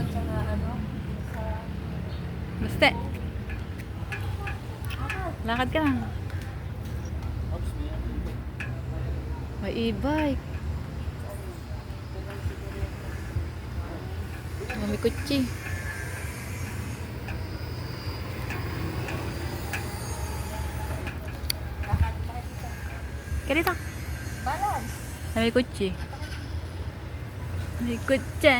at saka ano, sa... Basta. Lakad ka lang. May e-bike. May kutsi. Kaya dito. Balance! May kutsi. May kutsi.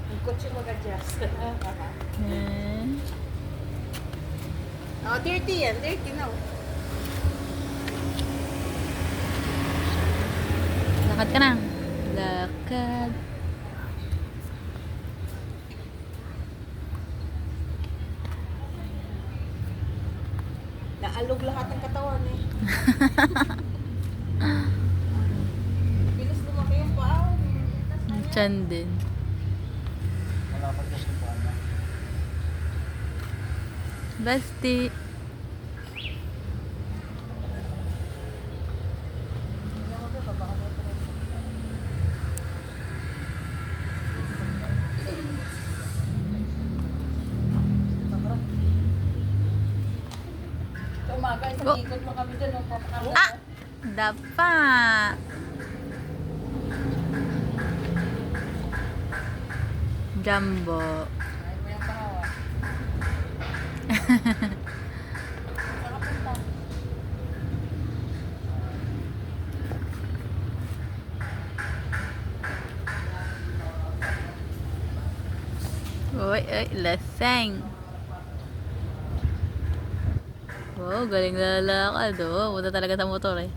Yung kotse mag-adjust. Oh, 30 yan. 30 na. Lakad ka na. Lakad. Naalog lahat ng katawan eh. Bilis lumaki yung paa. Ang tiyan din. Basti. Sa umaga, isang Oh. ikot mo kami dyan. No? Papakaroon. Ah! Dapa. Jumbo. Ay, mo yung pahawa. Saan ka punta? Uy, uy, laseng. Oh, galing lalakad. Oh, punta talaga sa motor eh.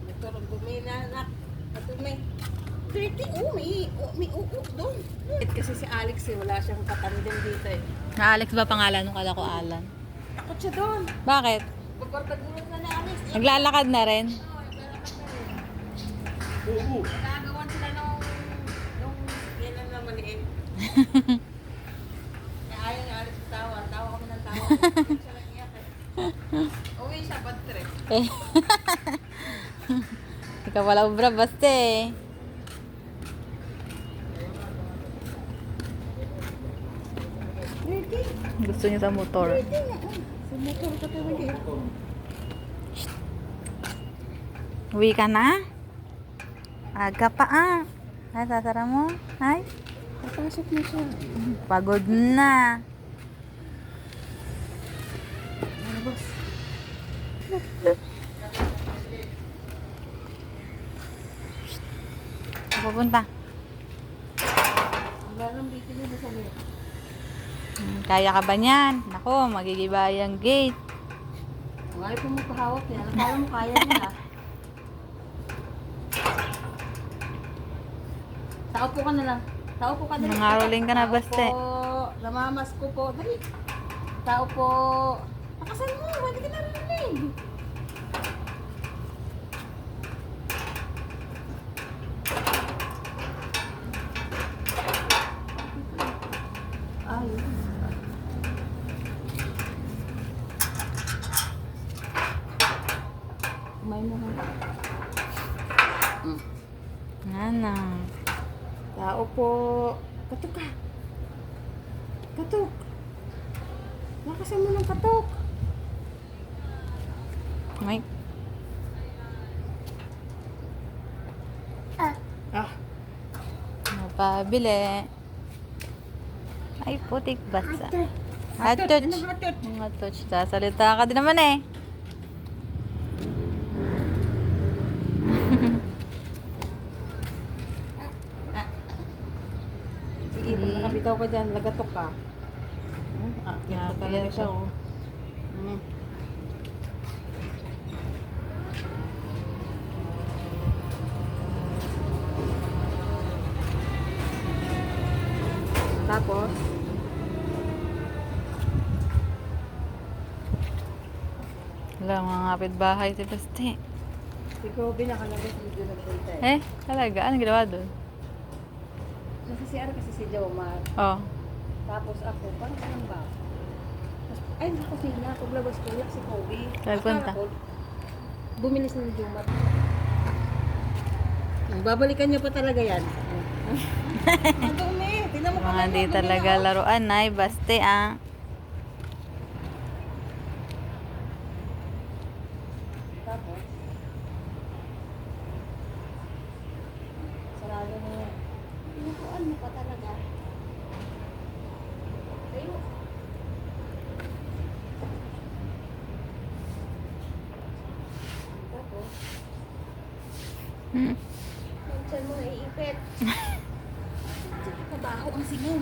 Nagturong dumi na anak. Natumi. 30, may uuk doon. Kasi si Alex eh, wala siyang katandem dito eh. Na Alex ba pangalan nung kala ko Alan? Takot siya doon. Bakit? Pagkatagulot na ni Alex. Naglalakad na rin? Nagagawan sila nung yan lang na maliit. Kaya ayaw ni Alex tawa. Tawa kami ng tawa. Siya lang iyak eh. Uwi siya, bad trip. Eh. Ikaw wala ubra, basta eh. Gusto niya sa motor. Sa motor ka talaga eh. Uwi ka na? Aga pa ah. Ay, tatara mo? Ay, Papasok na siya. pagod na. Ano boss? Saan pupunta? Wala nang dito nila sa loob. Kaya ka ba niyan? Nako, magigibay ang gate. Kung ayaw po mo pahawak niya, akala mo kaya niya. Tao po ka na lang. Tao po ka na lang. Nangaroling ka na, Tao baste. po. Namamas ko po. Dali. Tao po. Pakasan mo. Hindi ka narinig. Ayun. May mo nga. Ano? Tao po. Katok ka. Katok. Nakasan mo ng katok. Ay, Ah. mapabili. Ay, putik basa. Hatot. Hatot. Ano hatot? Mga touch. Sasalita ka din naman eh. Sige, pag nakabitaw ka dyan, lagatok ka. Yan po talaga siya, oh. Tapos, Wala, mga kapitbahay si Basti. ikaw binakalabas dito nagpunta eh. Eh, talaga? Anong ginawa doon? Nasa CR kasi si Jomar. Oh. Tapos ako, parang saan ba? Ay, naku sila. Paglabas ko, yak si Kobe. Saan punta? Akala ko, bumili sila ni Jomar. Babalikan niyo pa talaga yan. Madumi. Tingnan mo Mga di talaga laruan, Nay. Baste, ah. Tapos, sarado mo yan. Pinukuan mo pa talaga. Tayo. Tapos, Hmm. minsan mo naiipit. Kabaho ang singaw.